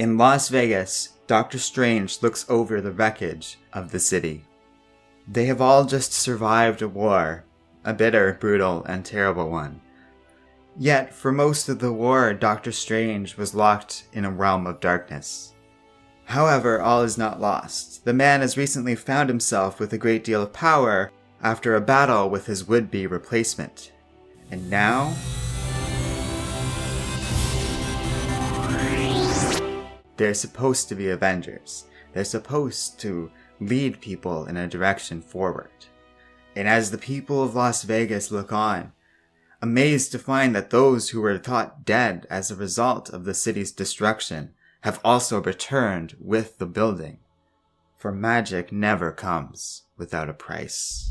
In Las Vegas, Doctor Strange looks over the wreckage of the city. They have all just survived a war, a bitter, brutal, and terrible one. Yet, for most of the war, Doctor Strange was locked in a realm of darkness. However, all is not lost. The man has recently found himself with a great deal of power after a battle with his would-be replacement. And now, they're supposed to be Avengers. They're supposed to lead people in a direction forward. And as the people of Las Vegas look on, amazed to find that those who were thought dead as a result of the city's destruction have also returned with the building. For magic never comes without a price.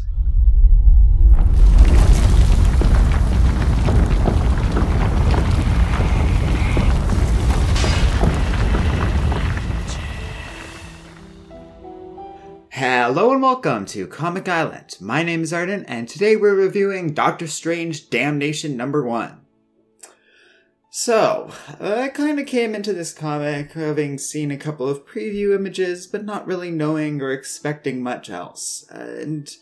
Hello and welcome to Comic Island. My name is Arden, and today we're reviewing Doctor Strange Damnation #1. So, I kind of came into this comic having seen a couple of preview images, but not really knowing or expecting much else. And,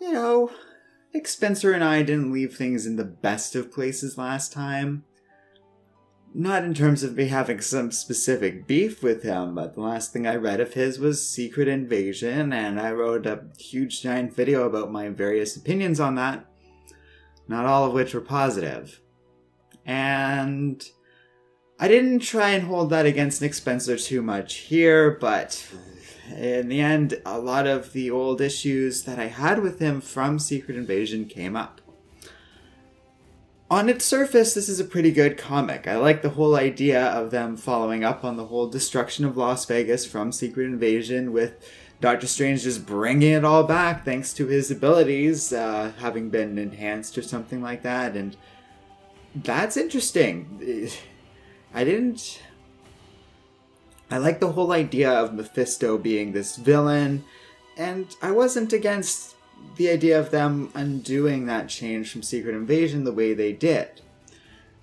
you know, Nick Spencer and I didn't leave things in the best of places last time. Not in terms of me having some specific beef with him, but the last thing I read of his was Secret Invasion, and I wrote a huge giant video about my various opinions on that, not all of which were positive. And I didn't try and hold that against Nick Spencer too much here, but in the end, a lot of the old issues that I had with him from Secret Invasion came up. On its surface, this is a pretty good comic. I like the whole idea of them following up on the whole destruction of Las Vegas from Secret Invasion, with Doctor Strange just bringing it all back thanks to his abilities having been enhanced or something like that, and that's interesting. I like the whole idea of Mephisto being this villain, and I wasn't against the idea of them undoing that change from Secret Invasion the way they did.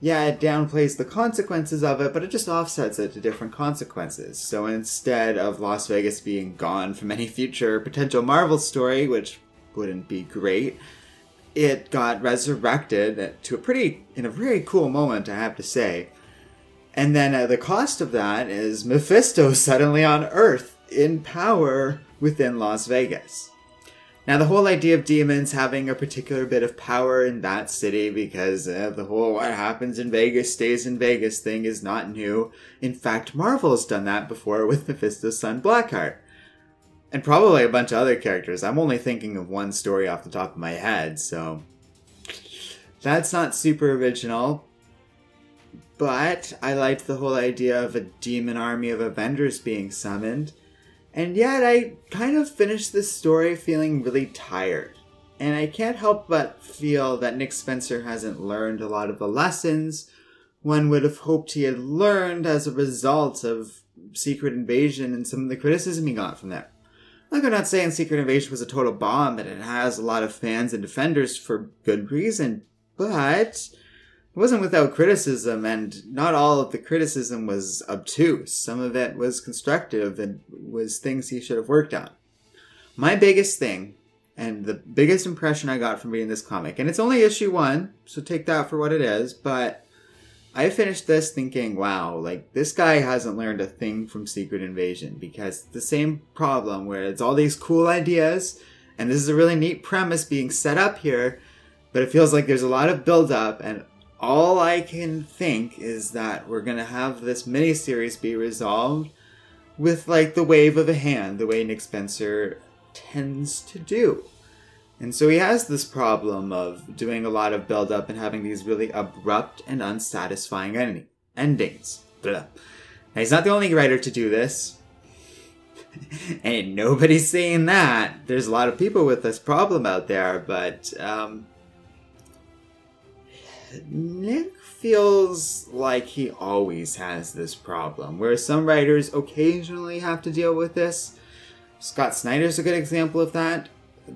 Yeah, it downplays the consequences of it, but it just offsets it to different consequences. So instead of Las Vegas being gone from any future potential Marvel story, which wouldn't be great, it got resurrected to in a very cool moment, I have to say. And then the cost of that is Mephisto suddenly on Earth in power within Las Vegas. Now, the whole idea of demons having a particular bit of power in that city because the whole what happens in Vegas stays in Vegas thing is not new. In fact, Marvel's done that before with Mephisto's son Blackheart. And probably a bunch of other characters. I'm only thinking of one story off the top of my head, so that's not super original. But I liked the whole idea of a demon army of Avengers being summoned. And yet, I kind of finished this story feeling really tired. And I can't help but feel that Nick Spencer hasn't learned a lot of the lessons one would have hoped he had learned as a result of Secret Invasion and some of the criticism he got from that. Like, I'm not saying Secret Invasion was a total bomb, and it has a lot of fans and defenders for good reason, but it wasn't without criticism, and not all of the criticism was obtuse. Some of it was constructive and was things he should have worked on. My biggest thing, and the biggest impression I got from reading this comic, and it's only issue 1, so take that for what it is, but I finished this thinking, wow, like, this guy hasn't learned a thing from Secret Invasion, because it's the same problem where it's all these cool ideas, and this is a really neat premise being set up here, but it feels like there's a lot of build-up, and all I can think is that we're going to have this miniseries be resolved with, like, the wave of a hand, the way Nick Spencer tends to do. And so he has this problem of doing a lot of build-up and having these really abrupt and unsatisfying endings. Blah. Now, he's not the only writer to do this. Ain't nobody saying that. There's a lot of people with this problem out there, but Nick feels like he always has this problem, where some writers occasionally have to deal with this. Scott Snyder's a good example of that,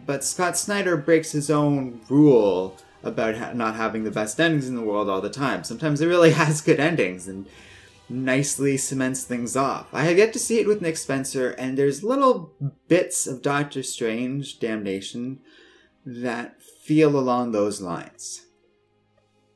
but Scott Snyder breaks his own rule about not having the best endings in the world all the time. Sometimes it really has good endings, and nicely cements things off. I have yet to see it with Nick Spencer, and there's little bits of Doctor Strange, Damnation, that feel along those lines.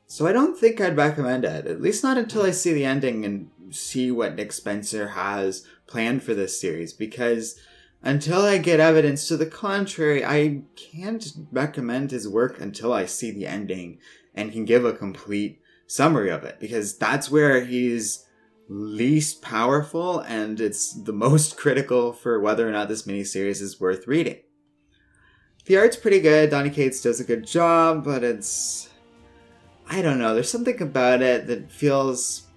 So I don't think I'd recommend it, at least not until I see the ending and see what Nick Spencer has planned for this series, because until I get evidence to the contrary, I can't recommend his work until I see the ending and can give a complete summary of it, because that's where he's least powerful and it's the most critical for whether or not this miniseries is worth reading. The art's pretty good, Donny Cates does a good job, but I don't know, there's something about it that feels...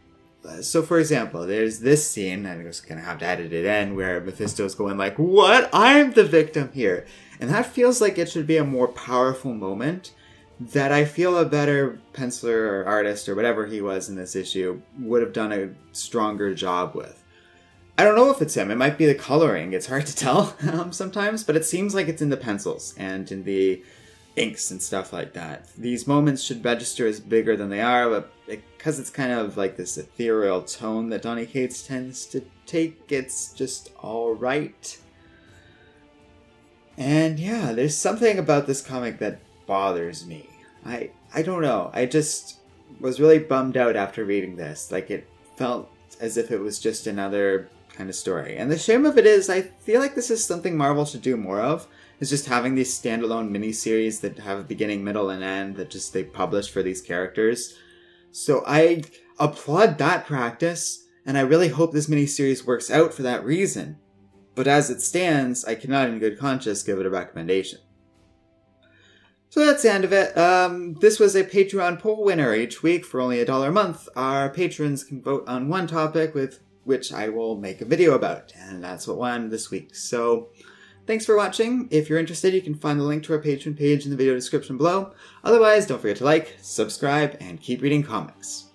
So for example, there's this scene, I'm just gonna have to edit it in, where Mephisto's going like, "What? I'm the victim here!" And that feels like it should be a more powerful moment that I feel a better penciler or artist or whatever he was in this issue would have done a stronger job with. I don't know if it's him, it might be the coloring, it's hard to tell sometimes, but it seems like it's in the pencils and in the inks and stuff like that. These moments should register as bigger than they are, but because it's kind of like this ethereal tone that Donny Cates tends to take, it's just alright. And yeah, there's something about this comic that bothers me. I don't know, I just was really bummed out after reading this. Like, it felt as if it was just another kind of story. And the shame of it is, I feel like this is something Marvel should do more of, is just having these standalone miniseries that have a beginning, middle, and end that just they publish for these characters. So I applaud that practice, and I really hope this miniseries works out for that reason. But as it stands, I cannot in good conscience give it a recommendation. So that's the end of it. This was a Patreon poll winner. Each week, for only $1 a month, our patrons can vote on one topic with which I will make a video about, and that's what won this week. So thanks for watching. If you're interested, you can find the link to our Patreon page in the video description below. Otherwise, don't forget to like, subscribe, and keep reading comics.